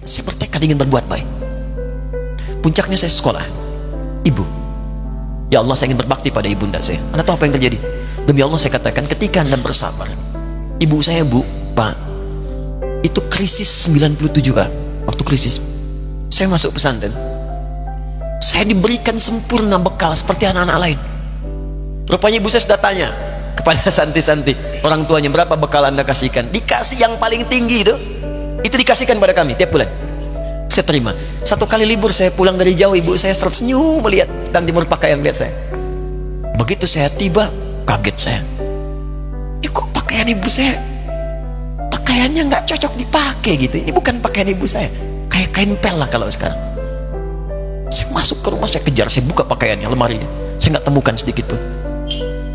Saya bertekad ingin berbuat baik. Puncaknya saya sekolah. Ibu, ya Allah, saya ingin berbakti pada ibunda saya. Anda tahu apa yang terjadi? Demi Allah saya katakan, ketika Anda bersabar, ibu saya, Bu, Pak, itu krisis 97, Pak. Waktu krisis saya masuk pesantren, saya diberikan sempurna bekal seperti anak-anak lain. Rupanya ibu saya sudah tanya kepada santi-santi, orang tuanya, berapa bekal Anda kasihkan? Dikasih yang paling tinggi itu dikasihkan pada kami tiap bulan. Saya terima. Satu kali libur saya pulang dari jauh, ibu saya tersenyum melihat, sedang jemur pakaian melihat saya. Begitu saya tiba, kaget saya. Kok pakaian ibu saya, pakaiannya nggak cocok dipakai gitu. Ini bukan pakaian ibu saya, kayak kain pel lah kalau sekarang. Saya masuk ke rumah, saya kejar, saya buka pakaiannya, lemarinya, saya nggak temukan sedikit pun.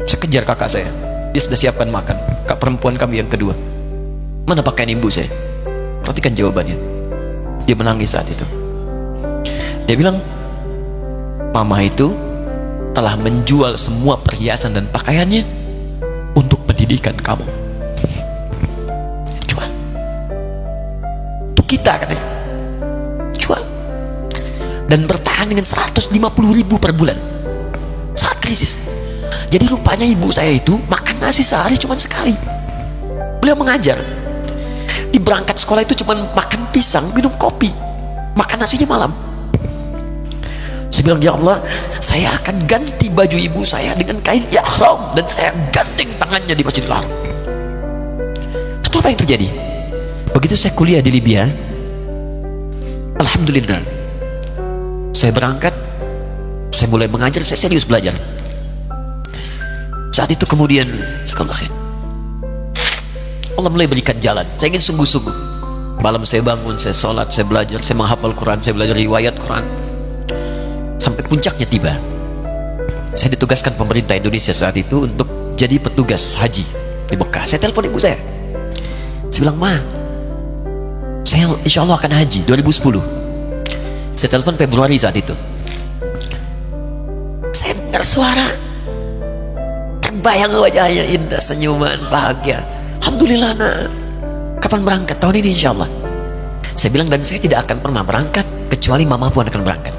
Saya kejar kakak saya, dia sudah siapkan makan. Kak perempuan kami yang kedua, mana pakaian ibu saya? Perhatikan jawabannya. Dia menangis saat itu. Dia bilang, mama itu telah menjual semua perhiasan dan pakaiannya untuk pendidikan kamu. Jual. Untuk kita, katanya. Jual. Dan bertahan dengan 150.000 per bulan saat krisis. Jadi rupanya ibu saya itu makan nasi sehari cuma sekali. Beliau mengajar. Di berangkat sekolah itu cuma makan pisang, minum kopi, makan nasinya malam. Saya bilang, ya Allah, saya akan ganti baju ibu saya dengan kain ihram dan saya gandeng tangannya di Masjidil Haram. Itu apa yang terjadi? Begitu saya kuliah di Libya, alhamdulillah, saya berangkat, saya mulai mengajar, saya serius belajar. Saat itu kemudian Allah mulai berikan jalan. Saya ingin sungguh-sungguh. Malam saya bangun, saya sholat, saya belajar, saya menghafal Quran, saya belajar riwayat Quran. Sampai puncaknya tiba, saya ditugaskan pemerintah Indonesia saat itu untuk jadi petugas haji di Mekah. Saya telepon ibu saya. Saya bilang, Ma, saya insya Allah akan haji 2010. Saya telepon Februari saat itu. Saya dengar suara, terbayang wajahnya indah, senyuman, bahagia. Alhamdulillah, nak. Kapan berangkat? Tahun ini insya Allah. Saya bilang, dan saya tidak akan pernah berangkat kecuali mama pun akan berangkat.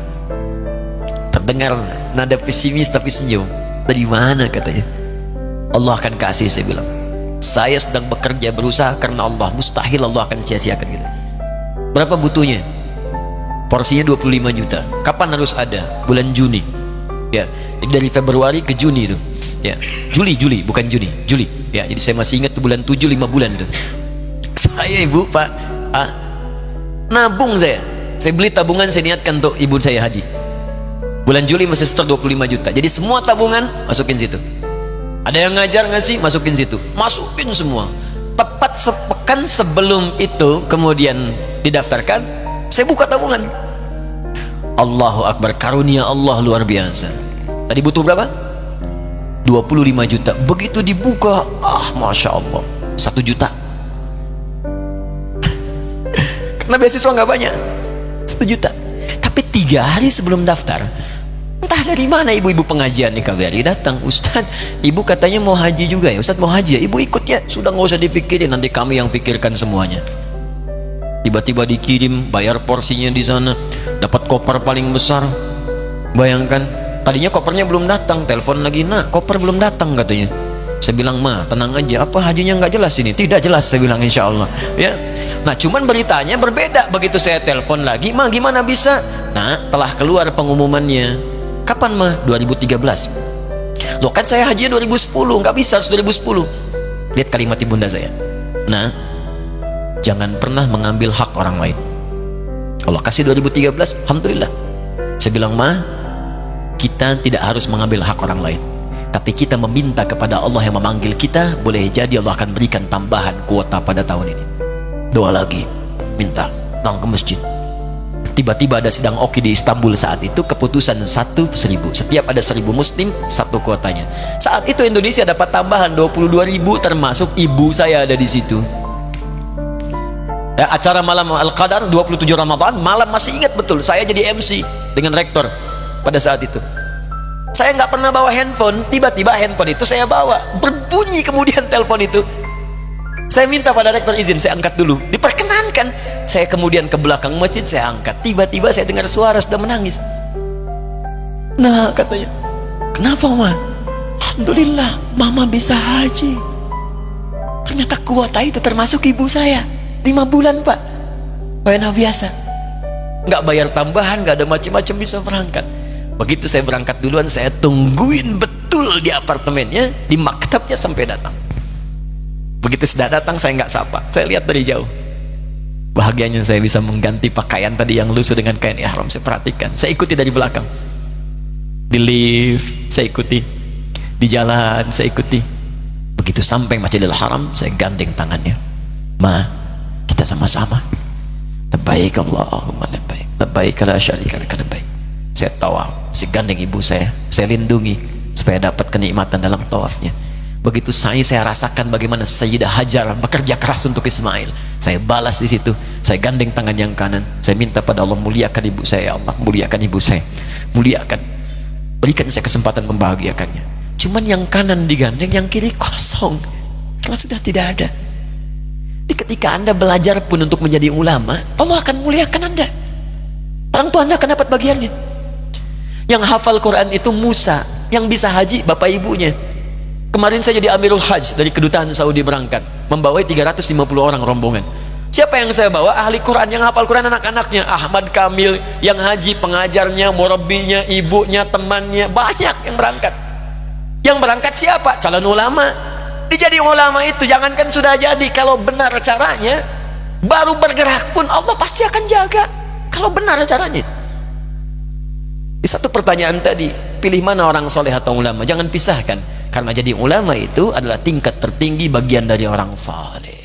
Terdengar nada pesimis tapi senyum. Dari mana, katanya? Allah akan kasih, saya bilang. Saya sedang bekerja, berusaha karena Allah. Mustahil Allah akan sia-siakan kita. Berapa butuhnya? Porsinya 25 juta. Kapan harus ada? Bulan Juni. Ya, jadi dari Februari ke Juni itu. Ya, Juli bukan Juni, Juli. Ya, jadi saya masih ingat bulan 7, 5 bulan itu. Saya, ibu, Pak, nabung saya beli tabungan, saya niatkan untuk ibu saya haji. Bulan Juli masih setor 25 juta. Jadi semua tabungan masukin situ. Ada yang ngajar ngasih, masukin situ. Masukin semua. Tepat sepekan sebelum itu kemudian didaftarkan, saya buka tabungan. Allahu Akbar, karunia Allah luar biasa. Tadi butuh berapa? 25 juta. Begitu dibuka, Masya Allah, 1 juta. Karena beasiswa nggak banyak, 1 juta. Tapi 3 hari sebelum daftar, entah dari mana ibu-ibu pengajian di KBRI datang. Ustadz, ibu katanya mau haji juga ya? Ustadz mau haji ya? Ibu ikut ya? Sudah, nggak usah dipikirin, nanti kami yang pikirkan semuanya. Tiba-tiba dikirim, bayar porsinya di sana, dapat koper paling besar. Bayangkan, tadinya kopernya belum datang, telepon lagi, nak, koper belum datang, katanya. Saya bilang, Ma, tenang aja, apa hajinya nggak jelas ini? Tidak jelas, saya bilang, insya Allah. Ya. Nah, cuman beritanya berbeda. Begitu saya telepon lagi, Ma, gimana bisa? Nah, telah keluar pengumumannya. Kapan, Ma? 2013. Loh, kan saya haji 2010, nggak bisa, harus 2010. Lihat kalimat ibunda saya. Nah, jangan pernah mengambil hak orang lain. Allah kasih 2013, alhamdulillah. Saya bilang, Ma, kita tidak harus mengambil hak orang lain, tapi kita meminta kepada Allah yang memanggil kita. Boleh jadi Allah akan berikan tambahan kuota pada tahun ini. Doa lagi, minta, datang ke masjid. Tiba-tiba ada sidang oki di Istanbul saat itu, keputusan 1.000. Setiap ada 1.000 muslim, 1 kuotanya. Saat itu Indonesia dapat tambahan 22.000, termasuk ibu saya ada di situ. Ya, acara malam Al-Qadar 27 Ramadan, malam masih ingat betul, saya jadi MC dengan rektor pada saat itu. Saya nggak pernah bawa handphone, tiba-tiba handphone itu saya bawa, berbunyi kemudian telepon itu. Saya minta pada rektor izin, saya angkat dulu, diperkenankan Bayangkan, saya kemudian ke belakang masjid, saya angkat, tiba-tiba saya dengar suara sudah menangis. Nah, katanya, kenapa Ma? Alhamdulillah Mama bisa haji. Ternyata kuota itu termasuk ibu saya 5 bulan Pak, wena biasa, nggak bayar tambahan, nggak ada macam-macam, bisa berangkat. Begitu saya berangkat duluan, saya tungguin betul di apartemennya, di maktabnya sampai datang. Begitu sudah datang, saya nggak sapa, saya lihat dari jauh. Bahagianya saya bisa mengganti pakaian tadi yang lusuh dengan kain ihram. Saya perhatikan, saya ikuti dari belakang, di lift saya ikuti, di jalan saya ikuti. Begitu sampai Masjidil Haram, saya gandeng tangannya. Ma, kita sama-sama. Labbaik Allahumma labbaik, labbaik la syarika lak labbaik. Saya tawaf, saya gandeng ibu saya lindungi supaya dapat kenikmatan dalam tawafnya. Begitu saya rasakan bagaimana Sayyidah Hajar bekerja keras untuk Ismail. Saya balas di situ, saya gandeng tangan yang kanan, saya minta pada Allah, muliakan ibu saya ya Allah, muliakan ibu saya, muliakan, berikan saya kesempatan membahagiakannya. Cuman yang kanan digandeng, yang kiri kosong, karena sudah tidak ada. Ketika Anda belajar pun untuk menjadi ulama, Allah akan muliakan Anda. Orang tua Anda akan dapat bagiannya. Yang hafal Quran itu Musa, yang bisa haji bapak ibunya. Kemarin saya jadi Amirul Hajj dari kedutaan Saudi berangkat, membawai 350 orang rombongan. Siapa yang saya bawa? Ahli Quran, yang hafal Quran anak-anaknya. Ahmad Kamil, yang haji pengajarnya, murabbinya, ibunya, temannya, banyak yang berangkat. Yang berangkat siapa? Calon ulama. Dijadi ulama itu, jangankan sudah jadi, kalau benar caranya, baru bergerak pun Allah pasti akan jaga, kalau benar caranya. Di satu pertanyaan tadi, pilih mana orang soleh atau ulama? Jangan pisahkan, karena jadi ulama itu adalah tingkat tertinggi bagian dari orang soleh.